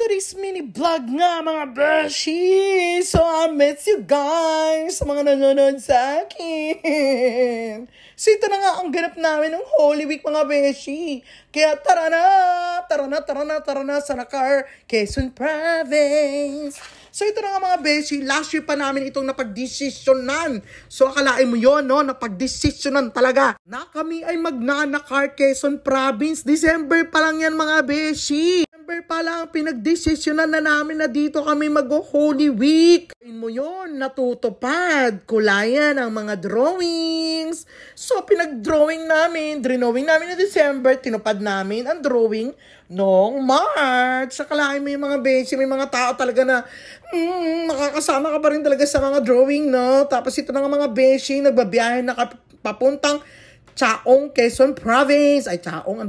today's mini vlog nga mga beshi. So I miss you guys sa mga nanonood sa akin. So ito na nga ang ganap namin ng Holy Week mga beshi. Kaya tara na sa Nakar, Quezon Province. So ito na nga mga beshi, last year pa namin itong napagdesisyonan. So akalain mo yon, no? Napagdesisyonan talaga na kami ay magnanakar Quezon Province. December pa lang yan mga beshi. December pa lang pinagdesisyonan na namin na dito kami mag-Holy Week. Kain mo yon, natutupad. Kulayan ang mga drawings. So pinag-drawing namin na December, tinupad namin ang drawing noong March. Akalain mo yung mga beshi, may mga tao talaga na makakasama ka pa rin talaga sa mga drawing, no? Tapos ito na nga mga beshi, nagbabiyahe na papuntang Chaong, Quezon Province. Ay, Chaong,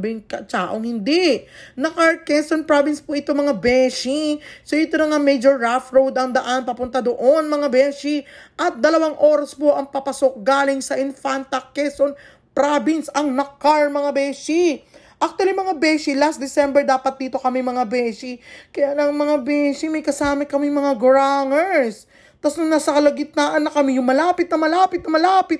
Chaong hindi. Nakar, Quezon Province po ito mga beshi. So ito na nga major rough road ang daan papunta doon mga beshi. At 2 oras po ang papasok galing sa Infanta, Quezon Province ang Nakar mga beshi. Actually mga beshi, last December dapat dito kami mga beshi. Kaya lang mga beshi, may kasama kami mga gorangers. Tapos nung nasa kalagitnaan na kami, yung malapit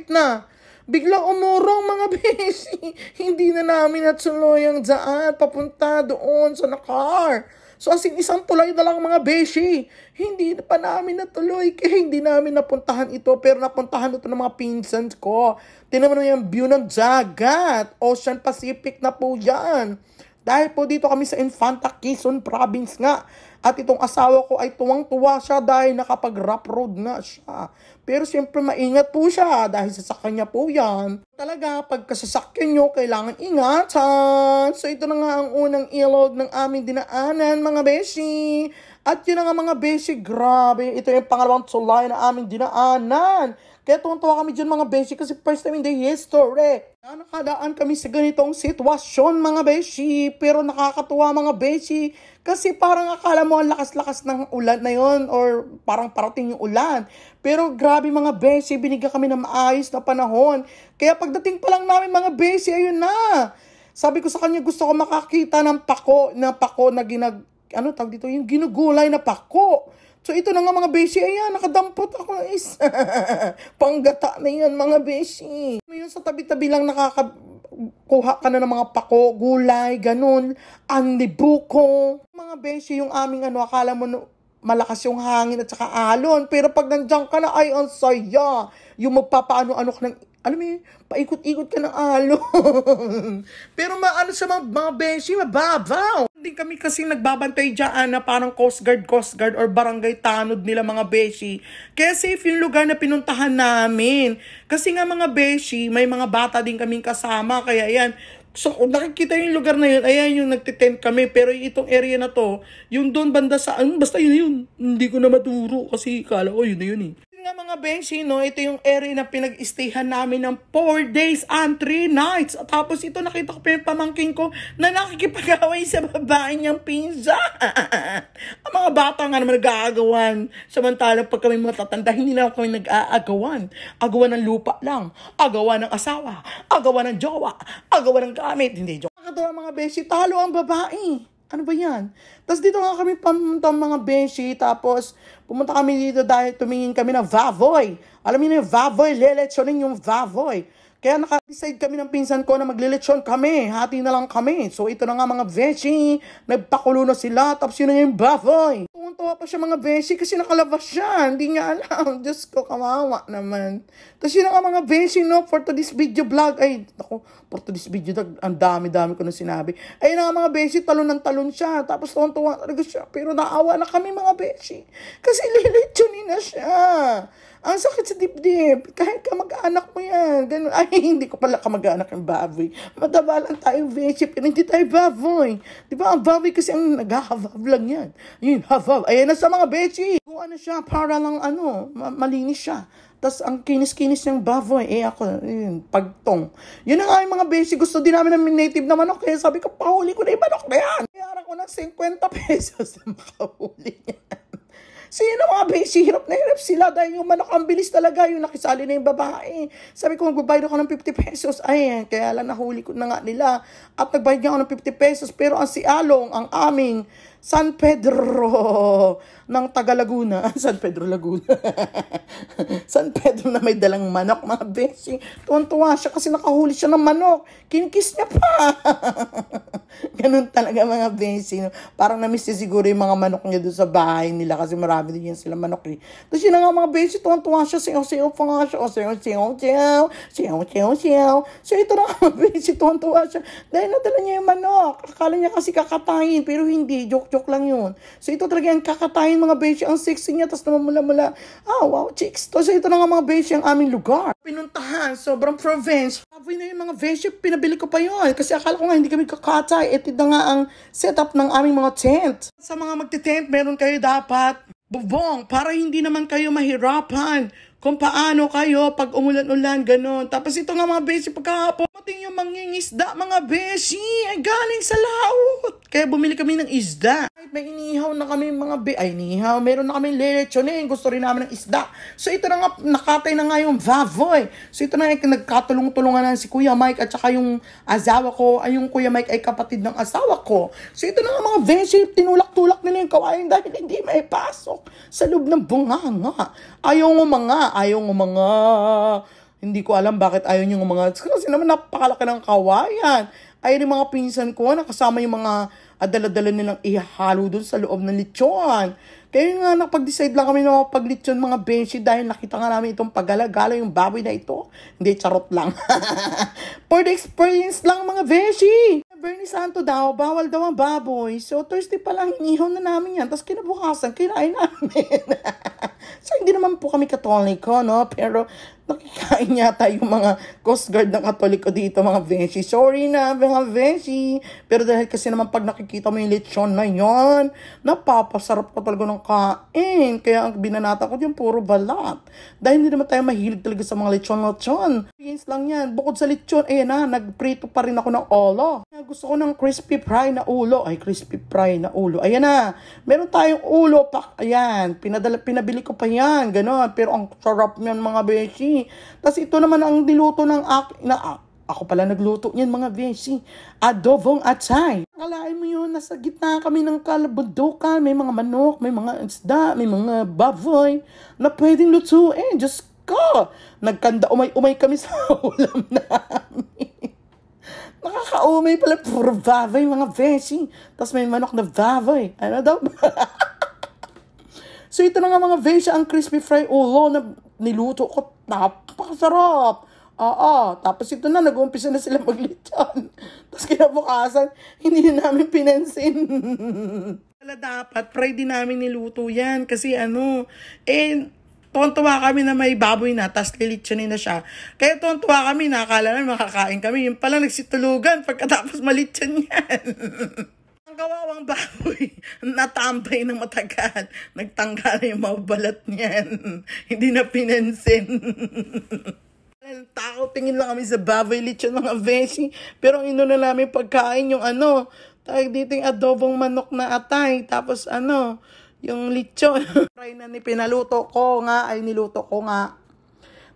na, biglang umurong mga beshi. Hindi na namin natuloy ang daan papunta doon sa Nakar. So as in, isang tulay na lang mga beshi. Hindi pa namin natuloy kaya hindi namin napuntahan ito. Pero napuntahan ito ng mga pinsans ko. Tingnan mo yung view ng dagat. Ocean Pacific na po yan. Dahil po dito kami sa Infanta, Quezon Province nga. At itong asawa ko ay tuwang-tuwa siya dahil nakapag-rough road na siya. Pero siyempre maingat po siya dahil sasakyan niya po yan. Talaga, pagkasasakyan nyo, kailangan ingatan. So ito na nga ang unang ilog ng aming dinaanan, mga beshi. At yun na nga mga beshi, grabe. Ito yung pangalawang tulay na aming dinaanan. Kaya tuwang-tuwa kami dyan mga beshi kasi first time in the history. Nakadaan kami sa ganitong sitwasyon mga beshi. Pero nakakatuwa mga beshi. Kasi parang akala mo ang lakas-lakas ng ulan na yon or parang parating yung ulan. Pero grabe mga beshi, binigyan kami ng maayos na panahon. Kaya pagdating pa lang namin mga beshi, ayun na. Sabi ko sa kanya gusto ko makakita ng pako na yung ginugulay na pako. So ito na nga mga beshi, ayan, nakadampot ako ng isa. Panggata na yan mga beshi. Ngayon sa tabi-tabi lang kuha ka na ng mga pako, gulay, ganun, andibuko. Mga beshi, yung aming akala mo malakas yung hangin at saka alon. Pero pag nandiyan ka na, ay, ang saya. Yung magpapaano-ano ka ng, alam mo yun, paikot-ikot ka ng alon. Pero sa mga beshi, mababaw. Hindi kami kasi nagbabantay dyan na parang Coast Guard or barangay tanod nila mga beshi. Kaya safe yung lugar na pinuntahan namin. Kasi nga mga beshi, may mga bata din kaming kasama. Kaya yan, so kung nakikita yung lugar na yun, ayan yung nagtitent kami. Pero itong area na to, yung doon banda sa, basta yun. Hindi ko na maturo kasi kala ko yun na yun eh. Nga mga beshi, no, ito yung area na pinag-stayhan namin ng 4 days and 3 nights. At tapos ito nakita ko pa yung pamangking ko na nakikipag-away sa babae niyang pinsa. Ang mga bata nga naman nag-aagawan. Samantalang pag kami mga tatanda, hindi na kami nag-aagawan. Agawan ng lupa lang. Agawan ng asawa. Agawan ng jowa. Agawan ng gamit. Hindi jowa. Nakakatawa mga beshi, talo ang babae. Ano ba yan? Tapos dito nga kami pumunta mga beshi. Tapos pumunta kami dito dahil tumingin kami ng Vavoy. Alam niyo yung Vavoy, lelechonin yung Vavoy. Kaya naka-decide kami ng pinsan ko na maglilechon kami. Hati na lang kami. So ito na nga mga beshi. Nagpakulo na sila. Tapos yun na yung Vavoy. Tuwan-tuwa pa siya mga beshi kasi nakalabas siya. Hindi niya alam. Diyos ko, kawawa naman. Tapos yun na nga mga beshi, no? For today's video vlog. Ay, ako, for today's video vlog, ang dami-dami ko na sinabi. Ayun na nga mga beshi, talon ng talon siya. Tapos tuwan-tuwa talaga siya. Pero naawa na kami mga beshi. Kasi lilichonin na siya. Ang sakit sa dibdib. Kahit kamag-anak mo yan. Ganun. Ay, hindi ko pala kamag-anak yung baboy. Mataba lang tayo, beshi, pero hindi tayo baboy. Diba, ang baboy kasi ang nag-havav lang yan. Yun, havav. Ayan na sa mga beshi. Kung siya, para lang malinis siya. Tapos ang kinis-kinis ng baboy, ako, yun, pagtong. Yun na nga yung mga beshi, gusto din namin ng native na manok. Kaya sabi ko, pahuli ko na yung manok na yan. Kaya ko ng 50 pesos na makahuli yan. Sino mga beshi, hirap na hirap sila dahil yung manok ang bilis talaga, yung nakisali na yung babae. Sabi ko, magbabayad ako ng 50 pesos. Ay, kaya lang nahuli ko na nga nila. At nagbayad niya ako ng 50 pesos. Pero ang si Along, ang aming San Pedro ng Tagalaguna. San Pedro, Laguna. San Pedro na may dalang manok, mga beshi. Tuwan-tuwa siya kasi nakahuli siya ng manok. Kinikis niya pa. Ganun talaga, mga beshi. No? Parang na-miss niya siguro yung mga manok niya doon sa bahay nila kasi marami din yan sila manok. Eh. Tapos yun na nga, mga beshi, tuwan-tuwa siya. Siyaw-siyaw pa nga siya. Siyaw-siyaw. Siyaw-siyaw. So ito na nga, mga beshi, tuwan-tuwa siya. Dahil nadala niya yung manok. Akala niya kasi kakatayin, pero hindi. Joke-joke lang yun. So ito talaga yung kakatayin, mga beshi, ang sexy niya, tapos naman mula-mula, wow, chicks. So ito na nga, mga beshi, ang aming lugar. Pinuntahan, sobrang province. Sabi na yung mga beshi, pinabili ko pa yun. Kasi akala ko nga, hindi kami kakatay. Ito na nga ang setup ng aming mga tent. Sa mga magte-tent, meron kayo dapat bubong, para hindi naman kayo mahirapan kung paano kayo pag umulan-ulan, ganun. Tapos ito nga, mga beshi, pagkahapon, mating yung mangingisda, mga beshi, ay galing sa laut. Kaya bumili kami ng isda. May inihaw na kami, inihaw, meron na kami lechonin, gusto rin namin ng isda. So ito na nga, nakatay na nga yung vavoy. So ito na nga, nagkatulong-tulungan na si Kuya Mike at saka yung asawa ko, ay yung Kuya Mike ay kapatid ng asawa ko. So ito na nga, mga beshi, tinulak-tulak nila yung kawain dahil hindi may pasok sa loob ng bunganga. Ayaw mga, hindi ko alam bakit ayaw niyo mga, kasi naman napakalaki ng kawayan. Ay rin mga pinsan ko, nakasama yung mga dala-dala nilang ihalo dun sa loob ng lechon. Kaya nga, napag-decide lang kami na pag-lechon, mga beshi, dahil nakita nga namin itong pagala-gala yung baboy na ito. Hindi, charot lang. For the experience lang, mga beshi. Bernie Santo daw, bawal daw ang baboy. So, Thursday pa lang, inihaw na namin yan. Tapos kinabukasan, kinain namin. So, hindi naman po kami Katoliko, no? Pero, nakikain yata yung mga Coast Guard ng Katoliko dito, mga beshi. Sorry na, mga beshi. Pero dahil kasi naman pag nakikita mo yung lechon na yon, napapasarap ko talaga ng kain. Kaya ang binanata ko yung puro balat. Dahil hindi naman tayo mahilig talaga sa mga lechon-lechon. Yes lang yan. Bukod sa lechon, ayan na, nagprito pa rin ako ng olo. Gusto ko ng crispy fry na ulo. Ay, crispy fry na ulo. Ayan na. Meron tayong ulo pa. Ayan. Pinabili ko pa yan. Ganon. Pero ang sarap niyan, mga beshi. Tapos ito naman ang niluto ng ako pala nagluto niyan, mga beshi. Adobong atay. Akalain mo yun, nasa gitna kami ng kalabundukan. May mga manok, may mga isda, may mga baboy na pwedeng lutuin. Diyos ko. Nagkanda umay-umay kami sa ulam namin. Nakakaumay pala, puro vavoy, mga beshi. Tapos may manok na vavoy. Ano daw ba? So ito na nga, mga beshi, ang crispy fry ulo na niluto ko. Napakasarap. Tapos ito na, nag-uumpisa na sila maglechon. Tapos kinabukasan, hindi na namin pinansin. Dapat, fry din namin niluto yan. Kasi tuwan-tuwa kami na may baboy na, tas lilitsunin na siya. Kaya tuwan-tuwa kami, nakakala na makakain kami. Yung pala nagsitulugan pagkatapos malitsun yan. Ang kawawang baboy, natambay ng matagal. Nagtanggal yung mga balat niyan. Hindi na pinansin. Tao, tingin lang kami sa baboy lechon, mga beshi. Pero ang na namin pagkain yung tawag dito yung adobong manok na atay. Tapos yung lechon. Fry na niluto ko nga.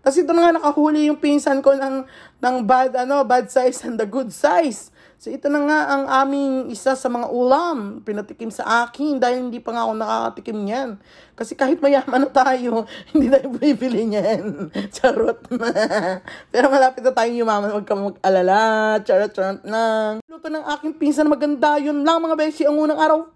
Tapos ito na nga, nakahuli yung pinsan ko ng bad size and the good size. So ito na nga ang aming isa sa mga ulam. Pinatikim sa akin dahil hindi pa nga ako nakakatikim niyan. Kasi kahit mayaman na tayo, hindi tayo bibili niyan. Charot na. Pero malapit na tayong yumaman, huwag ka mag-alala. Charot lang. Luto ng aking pinsan, maganda. Yun lang, mga beshi, ang unang araw.